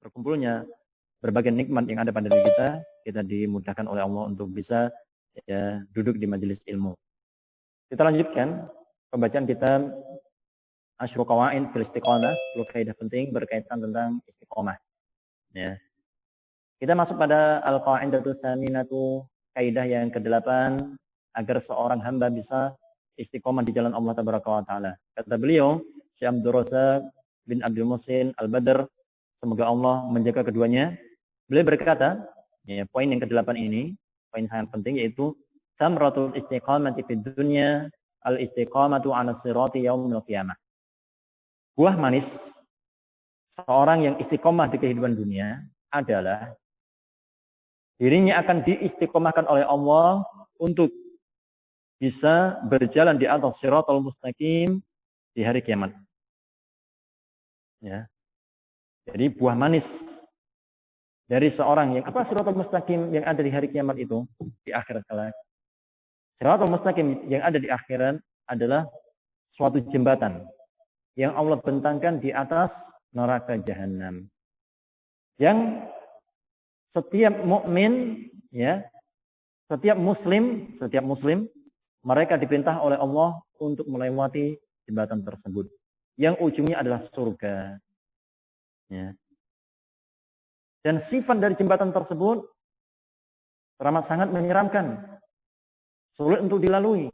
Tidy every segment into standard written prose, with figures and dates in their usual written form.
berkumpulnya berbagai nikmat yang ada pada diri kita dimudahkan oleh Allah untuk bisa duduk di majelis ilmu. Kita lanjutkan pembacaan kitab Asyru Qawaid fil Istiqomah, 10 kaidah penting berkaitan tentang istiqomah. Ya. Kita masuk pada al-qaidatus tsaminatu, kaidah yang ke-8 agar seorang hamba bisa istiqomah di jalan Allah tabaraka wa taala. Kata beliau, Syekh Abdul Razak bin Abdul Muhsin Al-Badr, semoga Allah menjaga keduanya. Beliau berkata, poin yang ke-8 ini, poin sangat penting, yaitu samratul istiqamati fid dunya al-istiqamatu 'ala sirati yaumil qiyamah. Buah manis seorang yang istiqomah di kehidupan dunia adalah dirinya akan diistiqomahkan oleh Allah untuk bisa berjalan di atas siratal mustaqim di hari kiamat. Ya. Jadi buah manis dari seorang yang siratal mustaqim yang ada di hari kiamat itu di akhirat kelak. Siratal mustaqim yang ada di akhirat adalah suatu jembatan yang Allah bentangkan di atas neraka jahanam. Yang setiap mukmin, setiap muslim, mereka diperintah oleh Allah untuk melewati jembatan tersebut. Yang ujungnya adalah surga. Ya. Dan sifat dari jembatan tersebut teramat sangat menyeramkan, sulit untuk dilalui.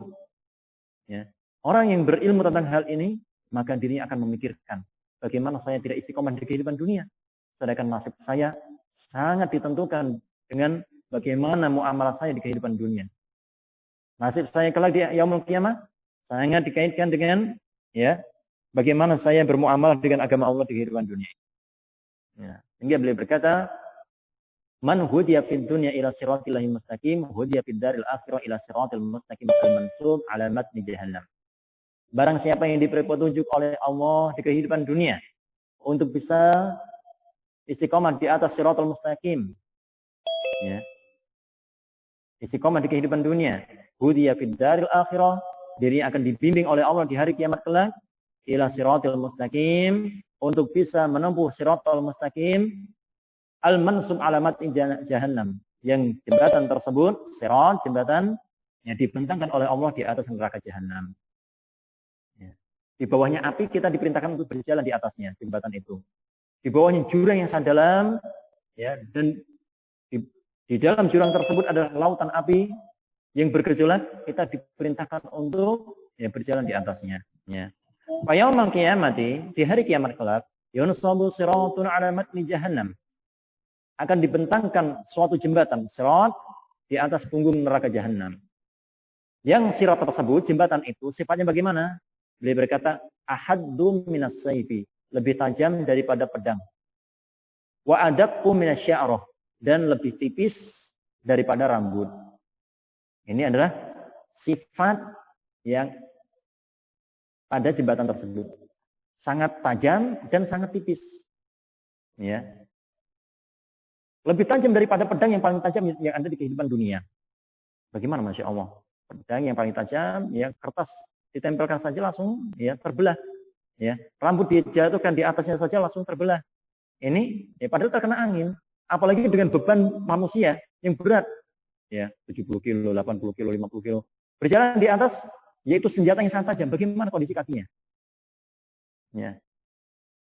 Ya. Orang yang berilmu tentang hal ini, maka dirinya akan memikirkan, bagaimana saya tidak istiqomah di kehidupan dunia. Sedangkan nasib saya sangat ditentukan dengan bagaimana muamalah saya di kehidupan dunia. Nasib saya kelak di yaumul qiyamah sangat dikaitkan dengan bagaimana saya bermuamalah dengan agama Allah di kehidupan dunia. Ya. Hingga beliau berkata, man hudiya fid dunya ila siratil mustaqim, hudiya fid daril akhirah ila siratil mustaqim al-mansub ala matni jahannam. Barang siapa yang diberi petunjuk oleh Allah di kehidupan dunia untuk bisa istiqomah di atas siratal mustaqim, istiqomah di kehidupan dunia, hudiya fid daril akhirah, dirinya akan dibimbing oleh Allah di hari kiamat kelak ila siratal mustaqim, untuk bisa menempuh siratal mustaqim al-mansub alamat jahannam, yang jembatan tersebut, sirat, jembatan yang dibentangkan oleh Allah di atas neraka jahannam. Di bawahnya api, kita diperintahkan untuk berjalan di atasnya, jembatan itu. Di bawahnya jurang yang sangat dalam, dan di dalam jurang tersebut adalah lautan api yang bergejolak, kita diperintahkan untuk berjalan di atasnya. Yaumul qiyamati, di hari kiamat kelak, yunsabu siratun ala matni jahannam, akan dibentangkan suatu jembatan, sirat, di atas punggung neraka jahannam. Yang sirat tersebut, jembatan itu, sifatnya bagaimana? Beliau berkata, ahaddu minas sayfi, lebih tajam daripada pedang. Wa adaqqu minasya'rah, dan lebih tipis daripada rambut. Ini adalah sifat yang pada jembatan tersebut. Sangat tajam dan sangat tipis. Lebih tajam daripada pedang yang paling tajam yang ada di kehidupan dunia. Bagaimana, Masya Allah? Pedang yang paling tajam, kertas ditempelkan saja langsung terbelah. Rambut dijatuhkan di atasnya saja langsung terbelah. Ini padahal terkena angin. Apalagi dengan beban manusia yang berat. 70 kilo, 80 kilo, 50 kilo. Berjalan di atas, yaitu senjata yang sangat tajam. Bagaimana kondisi kakinya?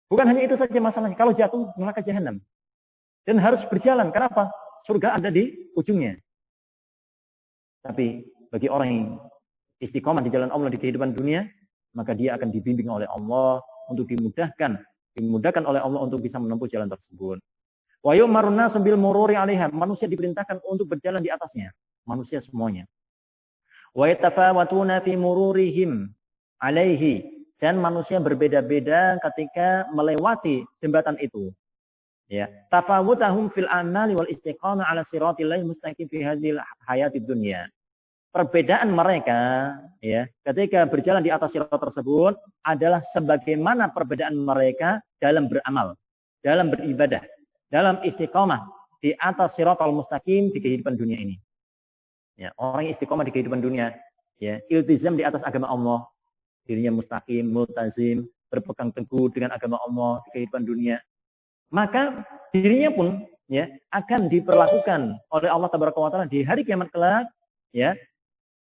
Bukan hanya itu saja masalahnya. Kalau jatuh, neraka jahanam. Dan harus berjalan. Kenapa? Surga ada di ujungnya. Tapi bagi orang yang istiqomah di jalan Allah di kehidupan dunia, maka dia akan dibimbing oleh Allah untuk dimudahkan oleh Allah untuk bisa menempuh jalan tersebut. Wa yu'marun nasu bil mururi 'alaiha, manusia diperintahkan untuk berjalan di atasnya, manusia semuanya. Wa yatafawatuna fi mururihim 'alaihi, dan manusia berbeda-beda ketika melewati jembatan itu. Tafawutahum fil amali wal istiqamah 'ala siratil mustaqim fi hadhil hayatid dunya. Perbedaan mereka ketika berjalan di atas sirat tersebut adalah sebagaimana perbedaan mereka dalam beramal, dalam beribadah, dalam istiqomah di atas siratal mustaqim di kehidupan dunia ini. Orang yang istiqomah di kehidupan dunia, iltizam di atas agama Allah, dirinya mustaqim, multazim, berpegang teguh dengan agama Allah di kehidupan dunia. Maka dirinya pun ya akan diperlakukan oleh Allah Tabaraka wa Taala di hari kiamat kelak ya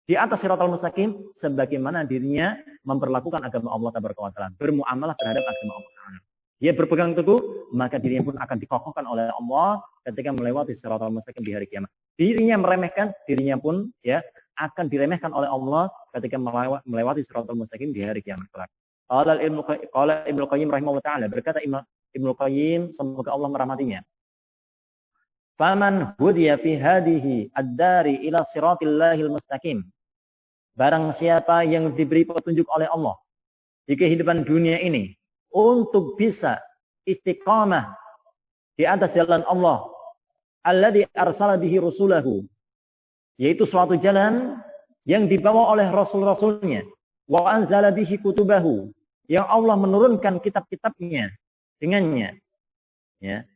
di atas siratal mustaqim sebagaimana dirinya memperlakukan agama Allah Tabaraka wa Taala, bermuamalah terhadap agama Allah Taala. Dia berpegang teguh, maka dirinya pun akan dikokohkan oleh Allah ketika melewati siratal mustaqim di hari kiamat. Dirinya meremehkan, dirinya pun ya akan diremehkan oleh Allah ketika melewati siratal mustaqim di hari kiamat kelak. Qala Ibnu Qayyim rahimahullah taala, berkata Ibnu Qayyim semoga Allah merahmatinya. Faman hudiya fi hadihi ad-dari ila siratillahil mustaqim. Barang siapa yang diberi petunjuk oleh Allah di kehidupan dunia ini untuk bisa istiqamah di atas jalan Allah, alladzi arsala bihi rusulahu, yaitu suatu jalan yang dibawa oleh rasul-rasulnya, wa anzala bihi kutubahu, yang Allah menurunkan kitab-kitabnya dengannya, ya.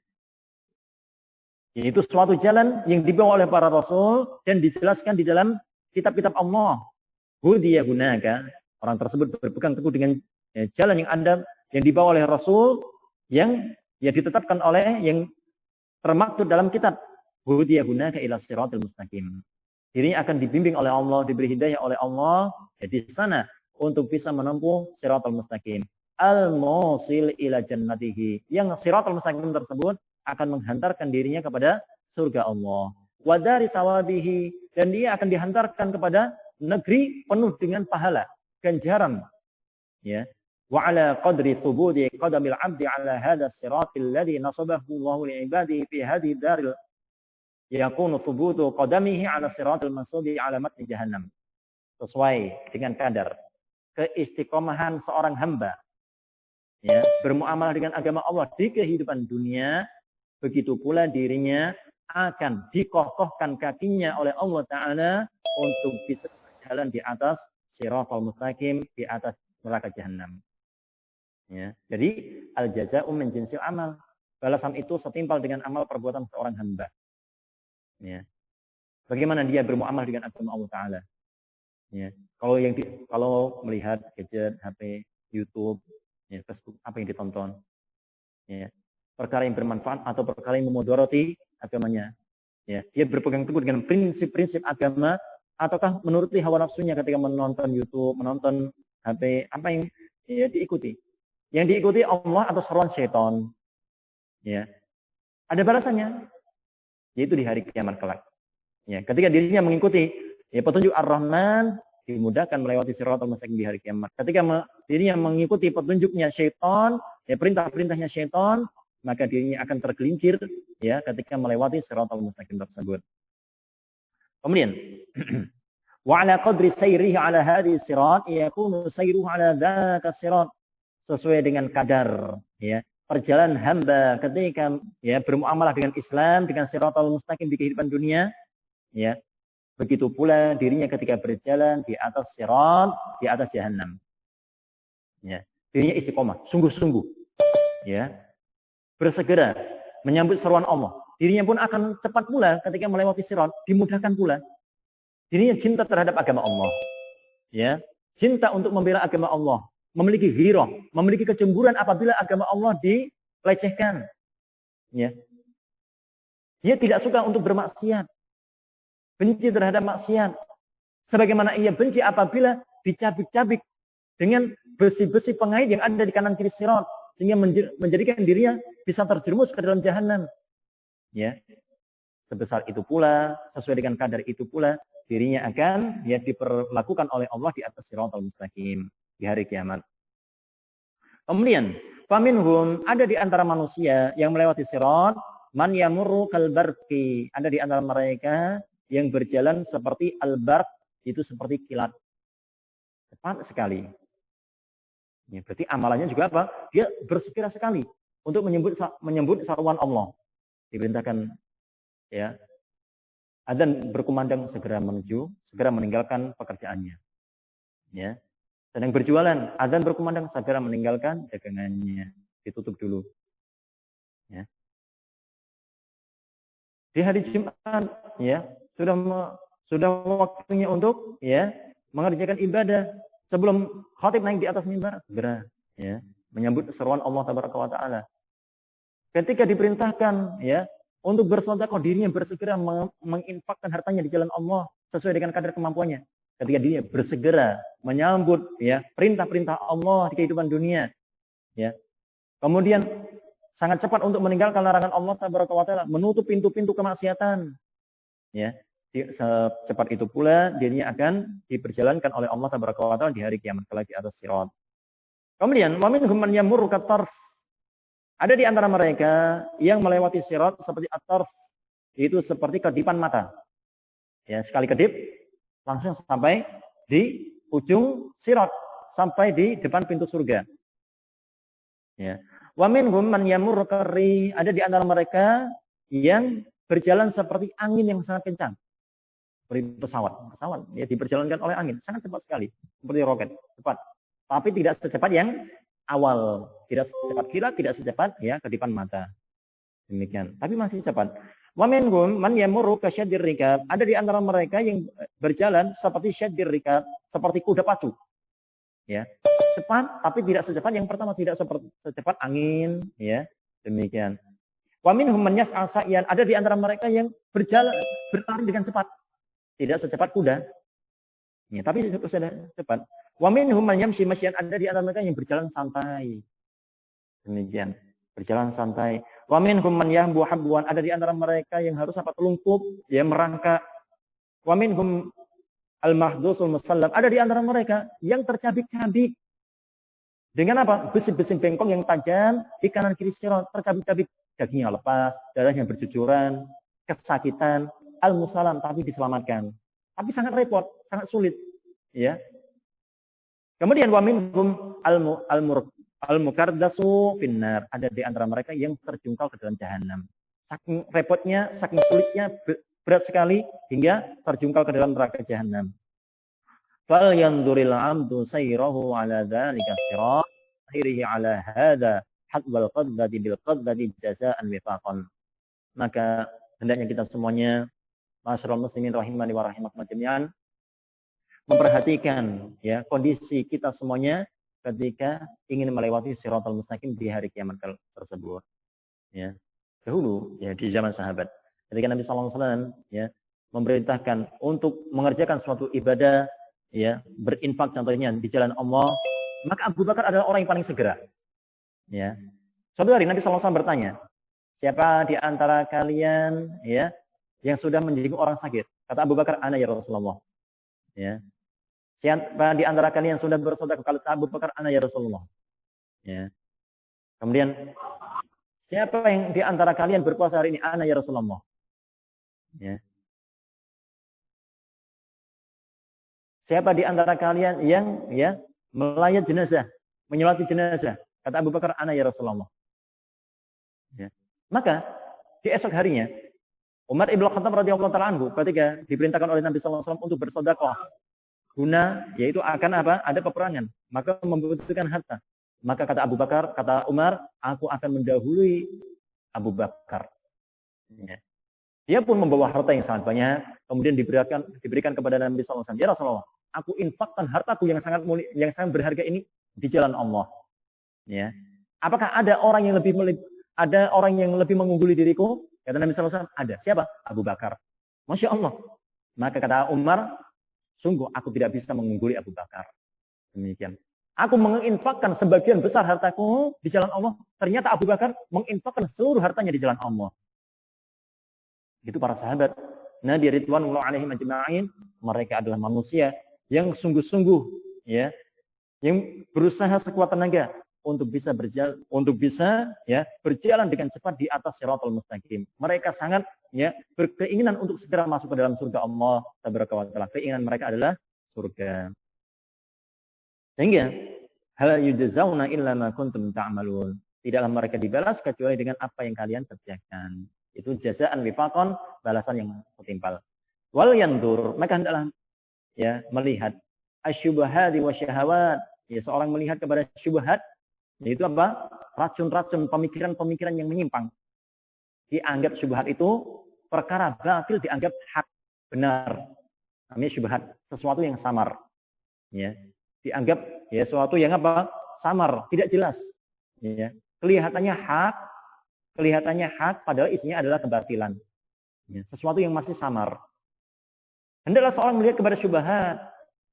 Yaitu suatu jalan yang dibawa oleh para rasul dan dijelaskan di dalam kitab-kitab Allah. Hudiya hunaka, orang tersebut berpegang teguh dengan jalan yang ada yang dibawa oleh rasul yang ya ditetapkan oleh yang termaktub dalam kitab. Hudiya hunaka ila siratal mustaqim. Dirinya akan dibimbing oleh Allah, diberi hidayah oleh Allah ya, di sana untuk bisa menempuh siratal mustaqim. Al-musil ila jannatihi. Yang siratal mustaqim tersebut akan menghantarkan dirinya kepada surga Allah. Wa dari thawabihi, dan dia akan dihantarkan kepada negeri penuh dengan pahala, ganjaran. Ya. Wa ala qadri thubudi qadamil 'abdi 'ala hadha as-siratil ladzi nasabahu Allahu li'ibadihi fi hadhihi daril yakunu thubutu qadamihi 'ala siratil mansubi 'ala matni jahannam. Sesuai dengan kadar keistiqomahan seorang hamba ya, bermuamalah dengan agama Allah di kehidupan dunia, begitu pula dirinya akan dikokohkan kakinya oleh Allah Ta'ala untuk bisa berjalan di atas siratal mustaqim, di atas neraka jahanam. Ya. Jadi al-jaza'u min jinsil amal. Balasan itu setimpal dengan amal perbuatan seorang hamba. Ya. Bagaimana dia bermuamalah dengan agama Allah Ta'ala. Ya. Kalau melihat gadget, HP, YouTube, ya, Facebook, apa yang ditonton. Ya. Perkara yang bermanfaat atau perkara yang memudarati agamanya. Ya, dia berpegang teguh dengan prinsip-prinsip agama ataukah menuruti hawa nafsunya ketika menonton YouTube, menonton HP, apa yang ya, diikuti. Yang diikuti Allah atau seruan syaitan. Ya. Ada balasannya, yaitu di hari kiamat kelak. Ya, ketika dirinya mengikuti ya, petunjuk Ar-Rahman, dimudahkan melewati siratal mustaqim di hari kiamat. Ketika dirinya mengikuti petunjuknya syaitan, ya, perintah-perintahnya syaitan, maka dirinya akan tergelincir ya ketika melewati siratal mustaqim tersebut. Kemudian wa ala qadri sayrihi ala hadhihi sirat yakunu sayruhu ala dzaka sirat, sesuai dengan kadar ya perjalanan hamba ketika ya bermuamalah dengan Islam, dengan siratal mustaqim di kehidupan dunia ya, begitu pula dirinya ketika berjalan di atas sirat, di atas jahanam. Ya, dirinya istiqomah, sungguh-sungguh ya bersegera menyambut seruan Allah. Dirinya pun akan cepat pula ketika melewati sirat, dimudahkan pula. Dirinya cinta terhadap agama Allah. Ya, cinta untuk membela agama Allah, memiliki ghirah, memiliki kecemburuan apabila agama Allah dilecehkan. Ya. Dia tidak suka untuk bermaksiat. Benci terhadap maksiat. Sebagaimana ia benci apabila dicabik-cabik dengan besi-besi pengait yang ada di kanan kiri sirat, sehingga menjadikan dirinya bisa terjerumus ke dalam jahanam. Ya. Sebesar itu pula, sesuai dengan kadar itu pula, dirinya akan ya diperlakukan oleh Allah di atas siratal mustaqim di hari kiamat. Kemudian, faminhum, ada di antara manusia yang melewati sirat, man yamurru kal barqi, ada di antara mereka yang berjalan seperti al-barq, itu seperti kilat. Cepat sekali. Ya, berarti amalannya juga apa? Dia bersegera sekali untuk menyambut seruan Allah. Diperintahkan ya, adzan berkumandang segera menuju, segera meninggalkan pekerjaannya. Ya. Sedang berjualan, adzan berkumandang segera meninggalkan dagangannya, ditutup dulu. Ya. Di hari Jumat ya, sudah waktunya untuk ya mengerjakan ibadah. Sebelum khatib naik di atas mimbar, segera ya menyambut seruan Allah Tabaraka wa Taala. Ketika diperintahkan ya untuk bersedekah, dirinya bersegera menginfakkan hartanya di jalan Allah sesuai dengan kadar kemampuannya. Ketika dirinya bersegera menyambut ya perintah-perintah Allah di kehidupan dunia, ya. Kemudian sangat cepat untuk meninggalkan larangan Allah Taala, menutup pintu-pintu kemaksiatan. Ya. Secepat itu pula dirinya akan diperjalankan oleh Allah Taala di hari kiamat kelak di atas sirat. Kemudian wa minhum man yamurru katarf. Ada di antara mereka yang melewati sirat seperti at-tarf, yaitu seperti kedipan mata. Ya, sekali kedip langsung sampai di ujung sirat, sampai di depan pintu surga. Ya. Wa minhum man yamurru karri. Ada di antara mereka yang berjalan seperti angin yang sangat kencang. Seperti pesawat ya diperjalankan oleh angin, sangat cepat sekali, seperti roket, cepat. Tapi tidak secepat yang awal, tidak secepat kilat, tidak secepat ya kedipan mata. Demikian, tapi masih cepat. Wa minhum man yamurru kasyaddir rikab. Ada di antara mereka yang berjalan seperti syaddir rikab, seperti kuda pacu. Ya, cepat tapi tidak secepat yang pertama, tidak seperti secepat angin, ya. Demikian. Wa minhum man yas'a sa'yan. Ada di antara mereka yang berjalan berlari dengan cepat. Tidak secepat kuda. Ya, tapi sudah cepat. Wa minhum man yamshi masyan. Ada di antara mereka yang berjalan santai. Demikian, berjalan santai. Wa minhum man yahbu habwan. Ada di antara mereka yang harus telungkup, ya merangkak. Wa minhum al-mahdusul musallam. Ada di antara mereka yang tercabik-cabik. Dengan apa? Besi-besi bengkong yang tajam di kanan kiri sirat, tercabik-cabik, dagingnya lepas, darahnya bercucuran, kesakitan, al-musallam, tapi diselamatkan. Tapi sangat repot, sangat sulit, ya. Kemudian wa minhum al-mukardasu finnar. Ada di antara mereka yang terjungkal ke dalam jahanam. Saking repotnya, saking sulitnya, berat sekali hingga terjungkal ke dalam neraka jahanam. Fal yanzuril 'abdu sayrahu 'ala dzalika sirat, akhirihi 'ala hadza hadwal qaddati bil qaddati jazaa'an wifaqan. Maka hendaknya kita semuanya, masyaallah muslimin rahimani wa rahimakumullah jami'an, memperhatikan ya kondisi kita semuanya ketika ingin melewati siratal mustaqim di hari kiamat tersebut. Ya. Dahulu ya di zaman sahabat, ketika Nabi sallallahu alaihi wasallam ya memerintahkan untuk mengerjakan suatu ibadah, ya, berinfak contohnya di jalan Allah, maka Abu Bakar adalah orang yang paling segera. Ya. Suatu hari Nabi sallallahu alaihi wasallam bertanya, siapa di antara kalian ya yang sudah menjenguk orang sakit? Kata Abu Bakar, ana ya Rasulullah. Ya. Siapa di antara kalian yang sudah bersedekah? Kata Abu Bakar, ana ya Rasulullah. Ya. Kemudian siapa yang di antara kalian berpuasa hari ini? Ana ya Rasulullah. Ya. Siapa di antara kalian yang ya melayat jenazah, menyolati jenazah? Kata Abu Bakar, ana ya Rasulullah. Ya. Maka di esok harinya Umar Ibn Khattab radhiyallahu taala anhu ketika diperintahkan oleh Nabi sallallahu alaihi wasallam untuk bersedekah guna yaitu akan apa? Ada peperangan, maka membutuhkan harta. Maka kata Abu Bakar, kata Umar, aku akan mendahului Abu Bakar. Ya. Dia pun membawa harta yang sangat banyak, kemudian diberikan kepada Nabi sallallahu alaihi wasallam. Ya Rasulullah, aku infakkan hartaku yang sangat mulia, yang sangat berharga ini di jalan Allah. Ya. Apakah ada orang yang lebih mengungguli diriku? Kata Nabi sallallahu alaihi wasallam, ada. Siapa? Abu Bakar. Masya Allah. Maka kata Umar, sungguh aku tidak bisa mengungguli Abu Bakar. Demikian. Aku menginfakkan sebagian besar hartaku di jalan Allah. Ternyata Abu Bakar menginfakkan seluruh hartanya di jalan Allah. Itu para sahabat Nabi ridwanullah alaihim ajma'in. Mereka adalah manusia yang sungguh-sungguh ya, yang berusaha sekuat tenaga untuk bisa berjalan dengan cepat di atas siratal mustaqim. Mereka sangat ya berkeinginan untuk segera masuk ke dalam surga Allah tabaraka wa taala. Keinginan mereka adalah surga. Sehingga hal yujzauna illa ma kuntum ta'malun. Tidaklah mereka dibalas kecuali dengan apa yang kalian kerjakan. Itu jazaan wifaqan, balasan yang setimpal. Wal yandur, maka hendaklah ya melihat asyubhati wa syahawat. Ya, seorang melihat kepada syubhat, yaitu apa? Racun-racun, pemikiran-pemikiran yang menyimpang. Dianggap syubhat itu perkara batil, dianggap hak, benar. Namanya syubhat, sesuatu yang samar. Ya. Dianggap ya sesuatu yang apa? Samar, tidak jelas. Ya. Kelihatannya hak, kelihatannya hak, padahal isinya adalah kebatilan. Ya, sesuatu yang masih samar. Hendaklah seorang melihat kepada syubhat,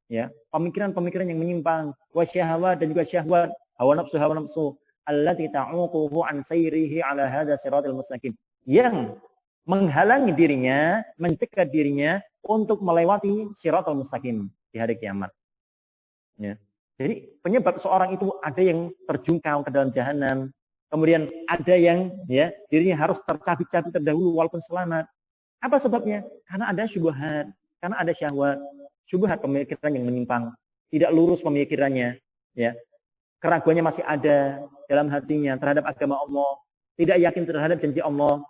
ya, pemikiran-pemikiran yang menyimpang, wasyahwat dan juga syahwat, hawa nafsu, allati ta'uquhu an sayrihi ala hadha siratal mustaqim. Yang menghalangi dirinya, mencegah dirinya untuk melewati siratal mustaqim di hari kiamat. Ya. Jadi penyebab seorang itu ada yang terjungkal ke dalam jahanam, kemudian ada yang ya dirinya harus tercabik-cabik terdahulu walaupun selamat. Apa sebabnya? Karena ada syubhat, karena ada syahwat, syubhat pemikiran yang menyimpang, tidak lurus pemikirannya, ya. Keraguannya masih ada dalam hatinya terhadap agama Allah, tidak yakin terhadap janji Allah,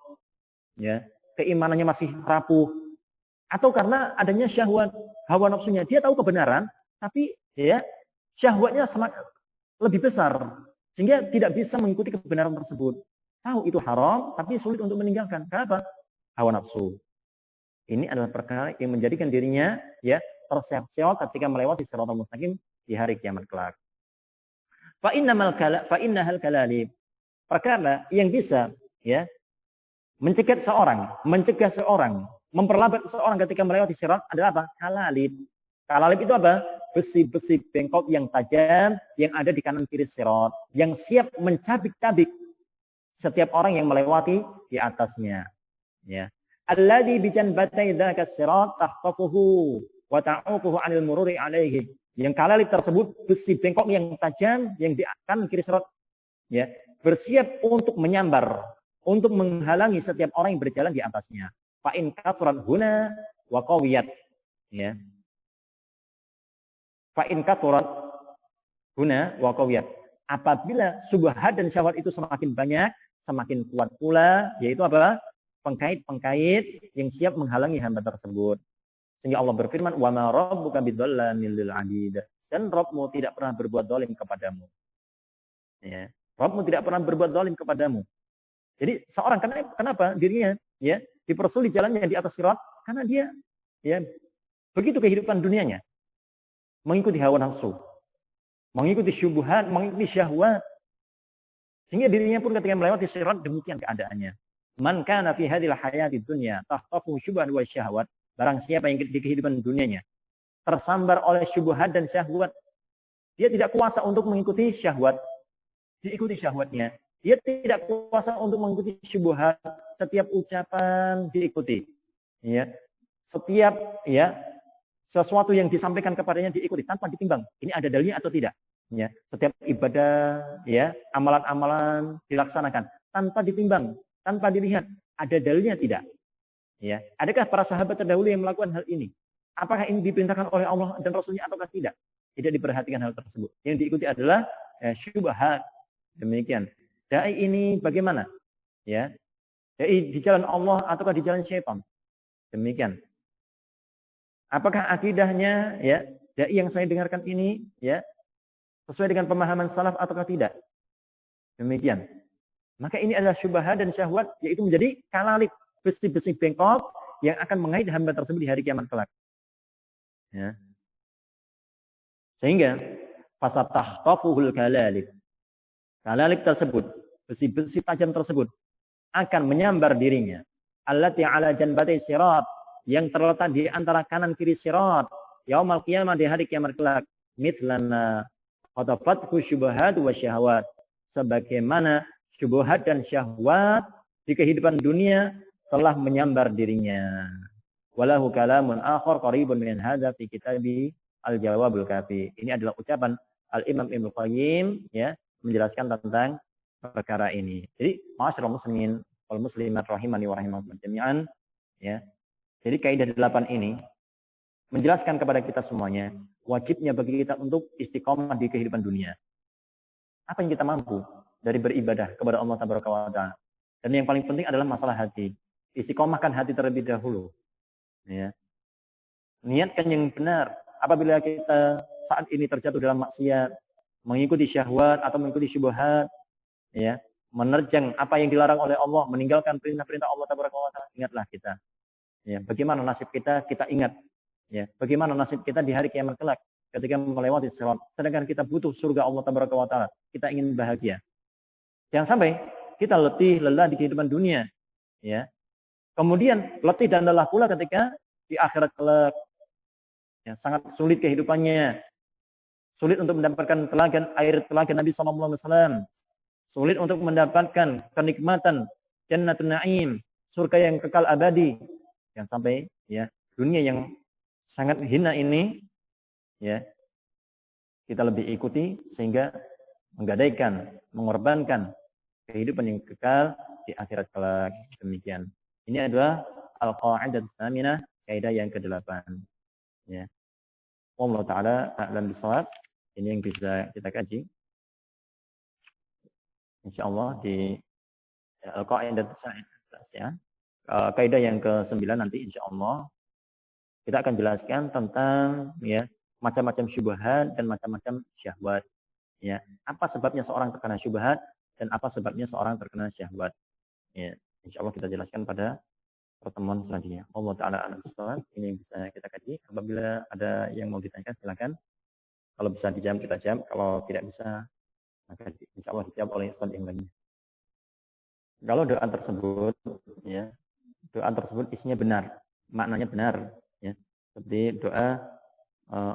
ya. Keimanannya masih rapuh, atau karena adanya syahwat, hawa nafsunya, dia tahu kebenaran, tapi ya syahwatnya lebih besar, sehingga tidak bisa mengikuti kebenaran tersebut. Tahu itu haram, tapi sulit untuk meninggalkan. Kenapa? Hawa nafsu. Ini adalah perkara yang menjadikan dirinya ya terseok-seok ketika melewati siratal mustaqim di hari kiamat kelak. Fa innahal kalalib. Perkara yang bisa ya mencegah seorang, memperlambat seorang ketika melewati sirat adalah apa? Kalalib. Kalalib itu apa? Besi-besi bengkok yang tajam yang ada di kanan kiri sirat, yang siap mencabik-cabik setiap orang yang melewati di atasnya. Ya. Alladzi bi janbatay dzaka sirat tahtafuhu wa ta'uquhu 'anil mururi 'alaihi. Yang kalalib tersebut besi bengkok yang tajam yang di kanan kiri sirat, ya, bersiap untuk menyambar, untuk menghalangi setiap orang yang berjalan di atasnya. Fa in kathrat huna wa qawiyat. Ya. Fa'in kathurat huna wa qawiyat. Apabila subhat dan syahwat itu semakin banyak, semakin kuat pula, yaitu apa? Pengkait-pengkait yang siap menghalangi hamba tersebut. Sehingga Allah berfirman, "Wa ma rabbuka bidzallamin lil 'abid." Dan Rabbmu tidak pernah berbuat zalim kepadamu. Ya. Rabbmu tidak pernah berbuat zalim kepadamu. Jadi seorang kenapa dirinya ya dipersulit jalannya di atas sirat? Karena dia ya begitu kehidupan dunianya. Mengikuti hawa nafsu, mengikuti syubhat, mengikuti syahwat. Sehingga dirinya pun ketika melewati sirat demikian keadaannya. Man kana fi hadhil hayatid dunya tahtafu syubhan wa syahwat. Barang siapa yang di kehidupan dunianya tersambar oleh syubhat dan syahwat, dia tidak kuasa untuk mengikuti syahwat, diikuti syahwatnya. Dia tidak kuasa untuk mengikuti syubhat, setiap ucapan diikuti. Ya. Setiap ya sesuatu yang disampaikan kepadanya diikuti tanpa ditimbang. Ini ada dalilnya atau tidak? Ya, setiap ibadah, ya, amalan-amalan dilaksanakan tanpa ditimbang, tanpa dilihat ada dalilnya tidak? Ya, adakah para sahabat terdahulu yang melakukan hal ini? Apakah ini diperintahkan oleh Allah dan Rasulnya ataukah tidak? Tidak diperhatikan hal tersebut. Yang diikuti adalah syubhat. Demikian. Dai ini bagaimana? Ya, dai di jalan Allah ataukah di jalan syaitan? Demikian. Apakah akidahnya ya dai yang saya dengarkan ini ya sesuai dengan pemahaman salaf ataukah tidak? Demikian. Maka ini adalah syubhat dan syahwat, yaitu menjadi kalalib, besi-besi bengkok yang akan mengait hamba tersebut di hari kiamat kelak. Ya. Sehingga fasatahtafuhul kalalib. Kalalib tersebut, besi-besi tajam tersebut akan menyambar dirinya. Allati ala janbatay sirat, yang terletak di antara kanan kiri sirat yaumul qiyamah di hari kiamat kelak, mithlana qatafathu syubhat wa syahwat, sebagaimana syubhat dan syahwat di kehidupan dunia telah menyambar dirinya. Walahu kalamun akhar qaribun min hadza fi kitabi Al-Jawabul Kafi. Ini adalah ucapan Al-Imam Ibnu Qayyim ya menjelaskan tentang perkara ini. Jadi ma'asyiral muslimin wal muslimat rahimani wa rahimakumullah jami'an ya. Jadi kaidah 8 ini menjelaskan kepada kita semuanya wajibnya bagi kita untuk istiqomah di kehidupan dunia. Apa yang kita mampu dari beribadah kepada Allah Tabaraka wa Ta'ala. Dan yang paling penting adalah masalah hati. Istiqomahkan hati terlebih dahulu. Ya. Niatkan yang benar. Apabila kita saat ini terjatuh dalam maksiat, mengikuti syahwat atau mengikuti syubhat, ya, menerjang apa yang dilarang oleh Allah, meninggalkan perintah-perintah Allah Tabaraka wa Ta'ala, ingatlah kita. Ya, bagaimana nasib kita ingat. Ya, bagaimana nasib kita di hari kiamat kelak ketika melewati sirat. Sedangkan kita butuh surga Allah Tabaraka wa Ta'ala. Kita ingin bahagia. Jangan sampai kita letih, lelah di kehidupan dunia, ya. Kemudian letih dan lelah pula ketika di akhirat kelak, ya, sangat sulit kehidupannya, sulit untuk mendapatkan air telaga Nabi SAW, sulit untuk mendapatkan kenikmatan Jannatul Na'im, surga yang kekal abadi, yang sampai ya dunia yang sangat hina ini, ya kita lebih ikuti sehingga menggadaikan, mengorbankan kehidupan yang kekal di akhirat kelak. Demikian. Ini adalah al-qaidah tsaminah, kaidah yang ke-8. Ya. Allah taala a'lam bishawab. Ini yang bisa kita kaji. Insyaallah di al-qaidah tsaminah, kaidah yang ke-9 nanti insyaallah kita akan jelaskan tentang ya macam-macam syubhat dan macam-macam syahwat. Ya, apa sebabnya seorang terkena syubhat dan apa sebabnya seorang terkena syahwat. Ya, insyaallah kita jelaskan pada pertemuan selanjutnya. Allah taala a'lam bishawab. Ini yang bisa kita kaji. Apabila ada yang mau ditanyakan silakan. Kalau bisa dijawab kita jawab, kalau tidak bisa maka insyaallah dijawab oleh ustaz yang lainnya. Kalau doa tersebut ya, doa tersebut isinya benar, maknanya benar ya. Seperti doa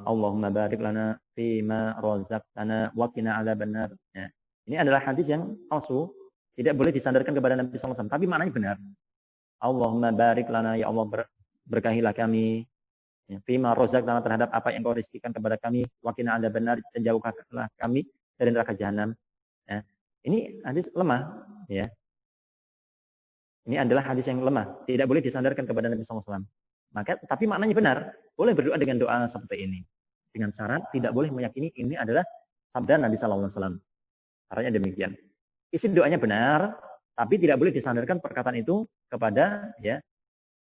Allahumma barik lana fima razaqtana wa qina adzabannar. Ya. Ini adalah hadis yang palsu, tidak boleh disandarkan kepada Nabi sallallahu alaihi wasallam, tapi maknanya benar. Allahumma barik lana, ya Allah berkahilah kami ya, fima razaqtana, terhadap apa yang Kau rizkikan kepada kami, wa qina adzabannar, dan jauhkanlah kami dari neraka jahanam. Ya. Ini hadis lemah ya. Ini adalah hadis yang lemah, tidak boleh disandarkan kepada Nabi sallallahu alaihi wasallam. Maka tapi maknanya benar, boleh berdoa dengan doa seperti ini. Dengan syarat tidak boleh meyakini ini adalah sabda Nabi sallallahu alaihi wasallam. Syaratnya demikian. Isi doanya benar, tapi tidak boleh disandarkan perkataan itu kepada ya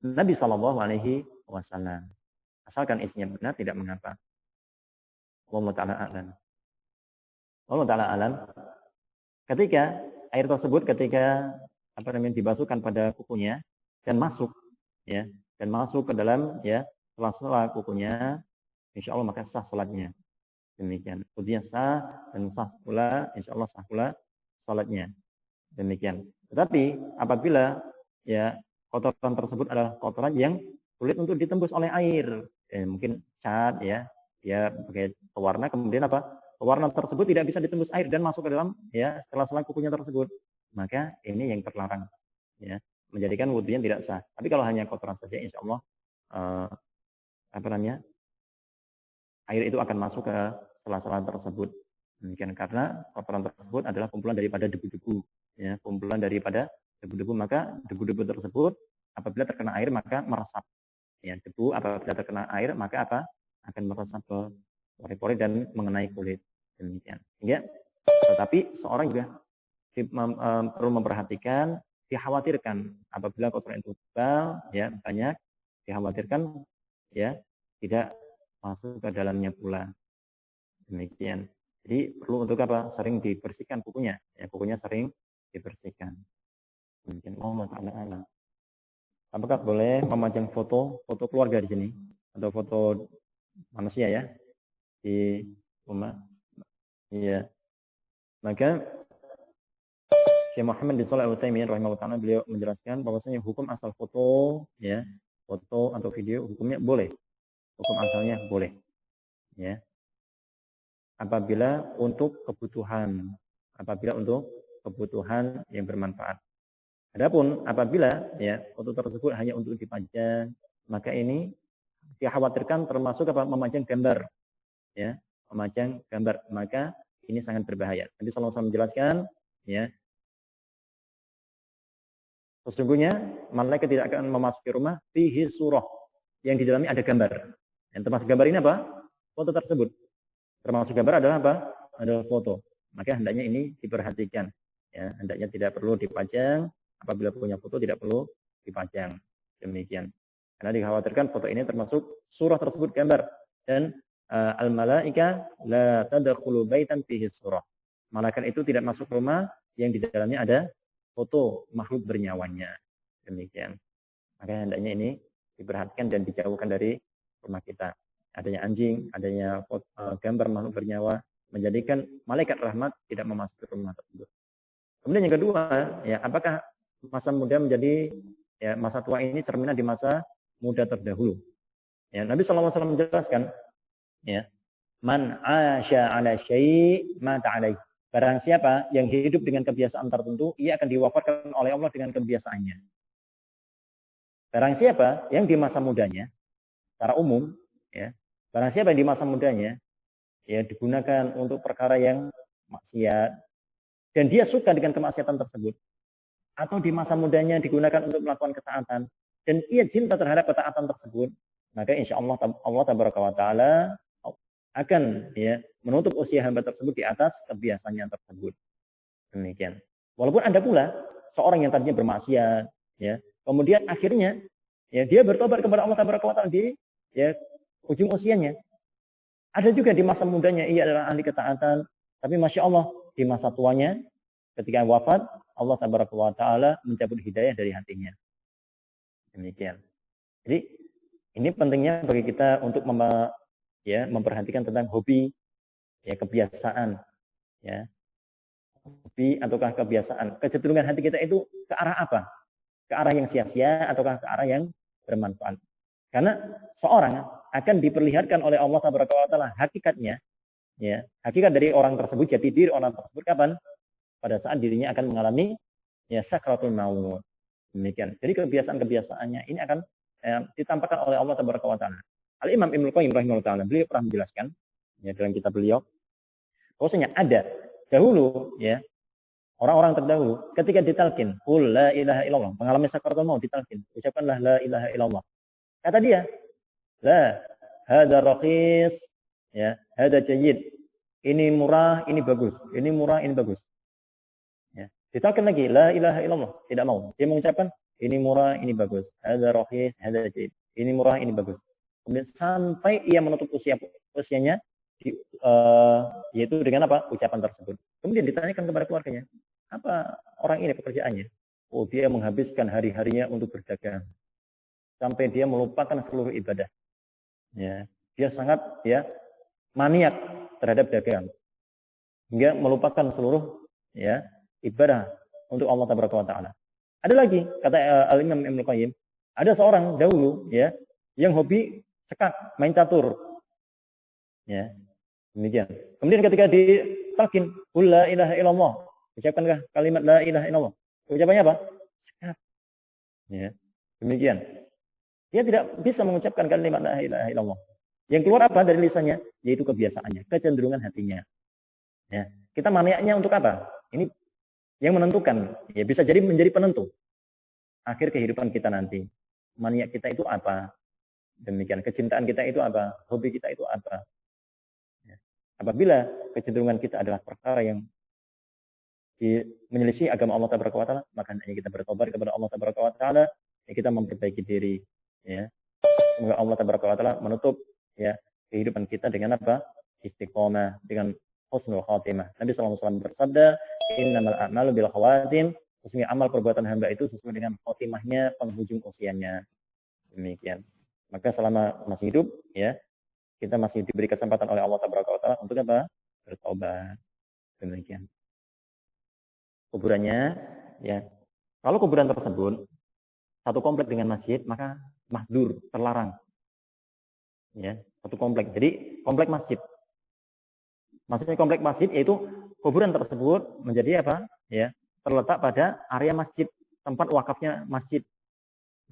Nabi sallallahu alaihi wasallam. Asalkan isinya benar tidak mengapa. Wallahu taala a'lam. Wallahu taala a'lam. Ketika air tersebut dibasuhkan pada kukunya dan masuk ya, dan masuk ke dalam ya sela-sela kukunya, insyaallah maka sah salatnya. Demikian. Kemudian sah dan sah pula, insyaallah sah pula salatnya. Demikian. Tetapi apabila ya kotoran tersebut adalah kotoran yang sulit untuk ditembus oleh air, mungkin cat ya, dia pakai pewarna, kemudian apa? Pewarna tersebut tidak bisa ditembus air dan masuk ke dalam ya sela-sela kukunya tersebut, maka ini yang terlarang ya, menjadikan wudunya tidak sah. Tapi kalau hanya kotoran saja, insya Allah air itu akan masuk ke sela-sela tersebut. Demikian, karena kotoran tersebut adalah kumpulan daripada debu-debu, ya, kumpulan daripada debu-debu, maka debu-debu tersebut apabila terkena air maka meresap. Ya, debu apabila terkena air maka apa? Akan meresap ke pori-pori dan mengenai kulit. Demikian. Ya, tetapi seorang juga perlu memperhatikan, dikhawatirkan apabila kotoran itu tebal, ya banyak, dikhawatirkan ya tidak masuk ke dalamnya pula. Demikian. Jadi perlu untuk apa? Sering dibersihkan kukunya, ya kukunya sering dibersihkan. Demikian. Allah taala alam. Apakah boleh memajang foto keluarga di sini atau foto manusia ya di rumah? Iya. Maka Syekh Muhammad bin Shalih Al-Utsaimin rahimahullah taala beliau menjelaskan bahwasanya hukum asal foto ya, foto atau video hukumnya boleh. Hukum asalnya boleh. Ya. Apabila untuk kebutuhan yang bermanfaat. Adapun apabila ya foto tersebut hanya untuk dipajang, maka ini dikhawatirkan termasuk apa? Memajang gambar. Ya, memajang gambar, maka ini sangat berbahaya. Nabi sallallahu alaihi wasallam menjelaskan ya, sesungguhnya malaikat tidak akan memasuki rumah fihi surah, yang di dalamnya ada gambar. Yang termasuk gambar ini apa? Foto tersebut. Termasuk gambar adalah apa? Adalah foto. Maka hendaknya ini diperhatikan. Ya, hendaknya tidak perlu dipajang. Apabila punya foto tidak perlu dipajang. Demikian. Karena dikhawatirkan foto ini termasuk surah tersebut gambar. Dan al-malaika la tadkhulu baitan fihi surah. Malaikat itu tidak masuk rumah yang di dalamnya ada foto makhluk bernyawaannya. Demikian. Maka hendaknya ini diperhatikan dan dijauhkan dari rumah kita. Adanya anjing, adanya gambar makhluk bernyawa menjadikan malaikat rahmat tidak memasuki rumah tersebut. Kemudian yang kedua, ya, apakah masa muda menjadi, ya, masa tua ini cerminan di masa muda terdahulu? Ya, Nabi SAW menjelaskan, ya, man asya ala syai' mata alaih. Barang siapa yang hidup dengan kebiasaan tertentu, ia akan diwafatkan oleh Allah dengan kebiasaannya. Barang siapa yang di masa mudanya, secara umum, ya, barang siapa yang di masa mudanya, ya, digunakan untuk perkara yang maksiat, dan dia suka dengan kemaksiatan tersebut, atau di masa mudanya digunakan untuk melakukan ketaatan, dan ia cinta terhadap ketaatan tersebut, maka insya Allah Allah Tabaraka wa Ta'ala akan, ya, menutup usia hamba tersebut di atas kebiasaannya tersebut. Demikian. Walaupun ada pula seorang yang tadinya bermaksiat, ya, kemudian akhirnya, ya, dia bertobat kepada Allah Tabaraka wa Ta'ala di, ya, ujung usianya. Ada juga di masa mudanya ia adalah ahli ketaatan, tapi masya Allah di masa tuanya ketika wafat Allah Tabaraka wa Ta'ala mencabut hidayah dari hatinya. Demikian. Jadi ini pentingnya bagi kita untuk memperhatikan tentang hobi, ya, kebiasaan, ya, hobi ataukah kebiasaan, kecenderungan hati kita itu ke arah apa? Ke arah yang sia-sia ataukah ke arah yang bermanfaat? Karena seorang akan diperlihatkan oleh Allah Tabaraka wa Ta'ala hakikatnya, ya, hakikat dari orang tersebut, jati diri orang tersebut kapan? Pada saat dirinya akan mengalami, ya, sakratul maut. Demikian. Jadi kebiasaan-kebiasaannya ini akan ditampakkan oleh Allah Tabaraka wa Ta'ala. Al-Imam Ibnu Qayyim rahimahullah ta'ala, beliau pernah menjelaskan, ya, dalam kitab beliau, bahwasanya ada dahulu, ya, orang-orang terdahulu ketika ditalkin, qul la ilaha illallah, mengalami sakaratul maut ditalkin, ucapkanlah la ilaha illallah. Kata dia, la hada rakhis, ya, hada jayyid. Ini murah, ini bagus. Ini murah, ini bagus. Ya, ditalkin lagi, la ilaha illallah, tidak mau. Dia mengucapkan, ini murah, ini bagus. Hada rakhis, hada jayyid. Ini murah, ini bagus. Kemudian sampai ia menutup usianya, yaitu dengan apa? Ucapan tersebut. Kemudian ditanyakan kepada keluarganya, apa orang ini pekerjaannya? Oh, dia menghabiskan hari-harinya untuk berdagang. Sampai dia melupakan seluruh ibadah. Ya, dia sangat, ya, maniak terhadap dagang. Hingga melupakan seluruh, ya, ibadah untuk Allah Tabaraka wa Ta'ala. Ada lagi, kata Al-Imam Ibnu Qayyim, ada seorang dahulu, ya, yang hobi sekat, main catur. Ya, demikian. Kemudian ketika ditalkin, qul la ilaha illallah, ucapkankah kalimat la ilaha illallah. Ucapannya apa? Sekat. Ya, demikian. Dia tidak bisa mengucapkan kalimat la ilaha illallah. Yang keluar apa dari lisannya? Yaitu kebiasaannya, kecenderungan hatinya. Ya, kita maniaknya untuk apa? Ini yang menentukan. Ya, bisa jadi menjadi penentu akhir kehidupan kita nanti. Maniak kita itu apa? Demikian, kecintaan kita itu apa? Hobi kita itu apa? Ya. Apabila kecenderungan kita adalah perkara yang menyelisih agama Allah Tabaraka wa Ta'ala, maka hendaknya kita bertobat kepada Allah Tabaraka wa Ta'ala, ya, kita memperbaiki diri, ya. Semoga Allah Tabaraka wa Ta'ala menutup, ya, kehidupan kita dengan apa? Istiqomah, dengan husnul khatimah. Nabi SAW bersabda, innamal a'malu bil khawatim, sesungguhnya amal perbuatan hamba itu sesuai dengan khatimahnya, penghujung usianya. Demikian. Maka selama masih hidup, ya, kita masih diberi kesempatan oleh Allah Tabaraka wa Ta'ala untuk apa? Bertobat. Demikian. Kuburannya, ya, kalau kuburan tersebut satu komplek dengan masjid, maka mahdur, terlarang. Ya, satu komplek. Jadi komplek masjid. Maksudnya komplek masjid yaitu kuburan tersebut menjadi apa? Ya, terletak pada area masjid, tempat wakafnya masjid.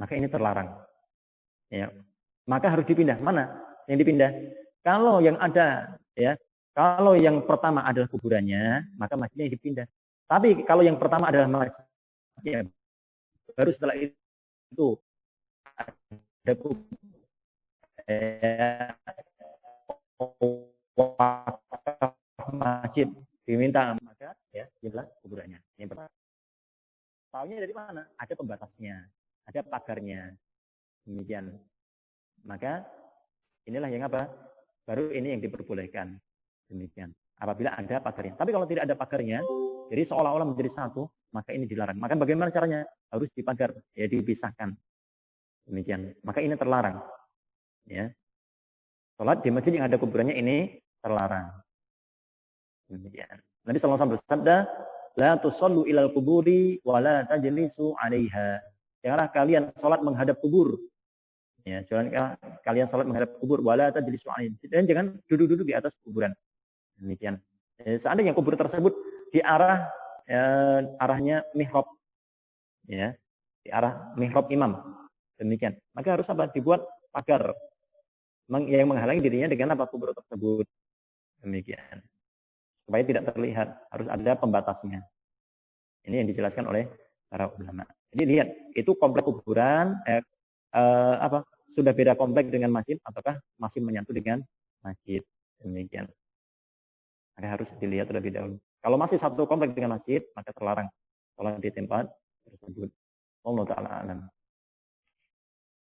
Maka ini terlarang. Ya, maka harus dipindah. Mana yang dipindah? Kalau yang ada, ya, kalau yang pertama adalah kuburannya, maka masjidnya dipindah. Tapi kalau yang pertama adalah masjidnya, baru setelah itu ada masjid diminta, maka, ya, inilah kuburannya. Yang pertama, tahunya dari mana? Ada pembatasnya, ada pagarnya. Demikian. Maka inilah yang apa? Baru ini yang diperbolehkan. Demikian. Apabila ada pagarnya. Tapi kalau tidak ada pagarnya, jadi seolah-olah menjadi satu, maka ini dilarang. Maka bagaimana caranya? Harus dipagar, ya, dipisahkan. Demikian. Maka ini terlarang. Ya. Salat di masjid yang ada kuburannya ini terlarang. Demikian. Nabi SAW bersabda, la tusallu ilal kuburi wa la tajlisu 'alaiha. Janganlah kalian salat menghadap kubur. Ya, jangan kalian salat menghadap kubur wala tajlisu 'alaiha. Dan jangan duduk-duduk di atas kuburan. Demikian. Seandainya kubur tersebut di arah arahnya mihrab, ya, di arah mihrab imam, demikian. Maka harus apa? Dibuat pagar yang menghalangi dirinya dengan apa kubur tersebut, demikian. Supaya tidak terlihat, harus ada pembatasnya. Ini yang dijelaskan oleh para ulama. Jadi lihat, itu komplek kuburan, sudah beda komplek dengan masjid, ataukah masih menyatu dengan masjid, demikian. Maka harus dilihat terlebih dahulu. Kalau masih satu komplek dengan masjid, maka terlarang sholat di tempat tersebut. Allah Ta'ala alam.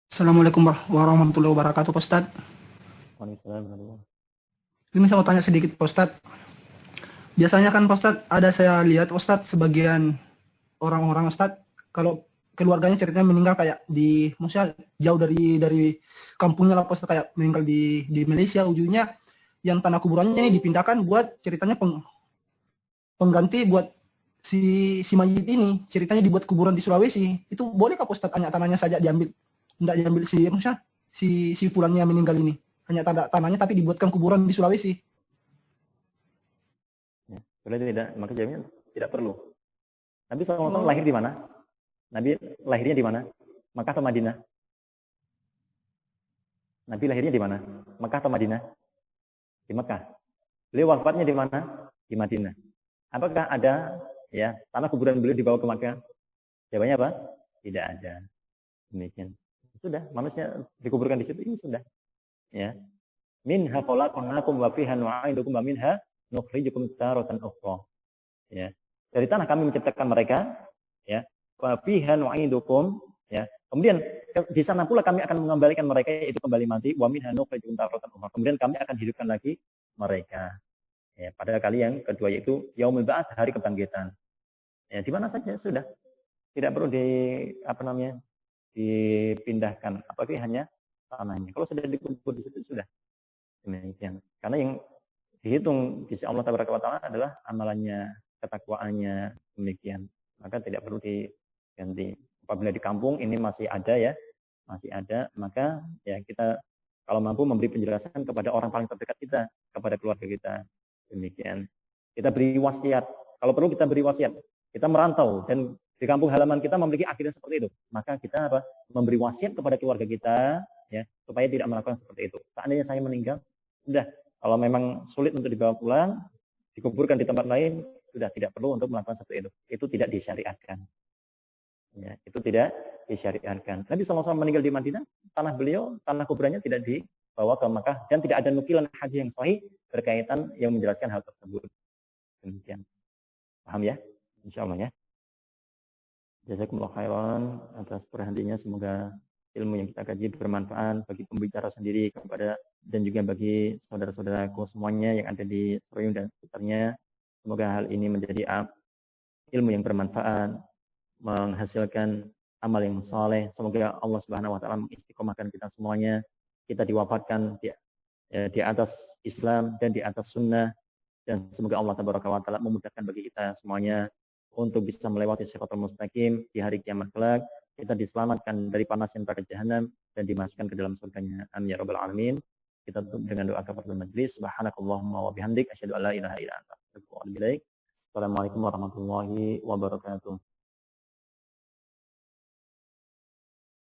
Assalamualaikum warahmatullahi wabarakatuh, Pak Ustadz. Waalaikumsalam. Ini saya mau tanya sedikit, Pak Ustadz. Biasanya kan, Pak Ustadz, ada saya lihat, Ustadz, sebagian orang-orang, Ustadz, kalau keluarganya ceritanya meninggal kayak di, maksudnya jauh dari kampungnya lah, Pak Ustadz, kayak meninggal di Malaysia, ujungnya yang tanah kuburannya ini dipindahkan buat ceritanya pengganti buat si mayit ini, ceritanya dibuat kuburan di Sulawesi. Itu boleh Pak Ustadz, hanya tanahnya saja diambil, tidak diambil maksudnya si fulannya meninggal ini, hanya tanahnya tapi dibuatkan kuburan di Sulawesi. Ya, boleh tidak? Maka jawabnya tidak perlu. Nabi SAW lahir di mana? Nabi lahirnya di mana? Makkah atau Madinah? Nabi lahirnya di mana? Makkah atau Madinah? Di Makkah. Beliau wafatnya di mana? Di Madinah. Apakah ada ya tanah kuburan beliau dibawa ke Makkah? Jawabannya apa? Tidak ada. Demikian. Sudah, manusia dikuburkan di situ, ini sudah. Ya. Minha khalaqnakum wa fiha nu'idukum wa minha nukhrijukum taratan ukhra. Ya. Dari tanah kami menciptakan mereka, ya. Wa fiha nu'idukum, ya. Kemudian di sana pula kami akan mengembalikan mereka, itu kembali mati. Wa minha nukhrijukum taratan ukhra. Kemudian kami akan hidupkan lagi mereka. Ya, pada kali yang kedua yaitu yaumul ba'ats, hari kebangkitan. Ya, di mana saja sudah. Tidak perlu dipindahkan, apalagi hanya tanahnya. Kalau sudah dikubur di situ sudah. Demikian. Karena yang dihitung di sisi Allah Taala adalah amalannya, ketakwaannya, demikian. Maka tidak perlu diganti. Apabila di kampung ini masih ada ya, maka ya kita kalau mampu memberi penjelasan kepada orang paling terdekat kita, kepada keluarga kita. Demikian. Kita beri wasiat. Kalau perlu kita beri wasiat. Kita merantau dan di kampung halaman kita memiliki akidah seperti itu. Maka kita memberi wasiat kepada keluarga kita ya, supaya tidak melakukan seperti itu. Seandainya saya meninggal, sudah. Kalau memang sulit untuk dibawa pulang, dikuburkan di tempat lain, sudah tidak perlu untuk melakukan seperti itu. Itu tidak disyariatkan. Ya, itu tidak disyariatkan. Nabi SAW meninggal di Madinah, tanah kuburannya tidak dibawa ke Makkah dan tidak ada nukilan hadis yang sahih berkaitan yang menjelaskan hal tersebut. Demikian. Paham ya? Insyaallah ya. Jazakumullah khairan atas perhatiannya. Semoga ilmu yang kita kaji bermanfaat bagi pembicara sendiri dan juga bagi saudara-saudaraku semuanya yang ada di Seruyung dan sekitarnya. Semoga hal ini menjadi ilmu yang bermanfaat, menghasilkan amal yang saleh. Semoga Allah Subhanahu wa taala mengistiqomahkan kita semuanya. Kita diwafatkan di atas Islam dan di atas sunnah, dan semoga Allah Tabaraka wa taala memudahkan bagi kita semuanya untuk bisa melewati shiratal mustaqim di hari kiamat kelak. Kita diselamatkan dari panasnya neraka jahanam dan dimasukkan ke dalam surganya. Amin ya rabbal alamin. Kita tutup dengan doa kafaratul majlis. Subhanakallahumma wa bihamdik asyhadu an la ilaha illa anta astaghfiruka wa atubu ilaik. Assalamualaikum warahmatullahi wabarakatuh.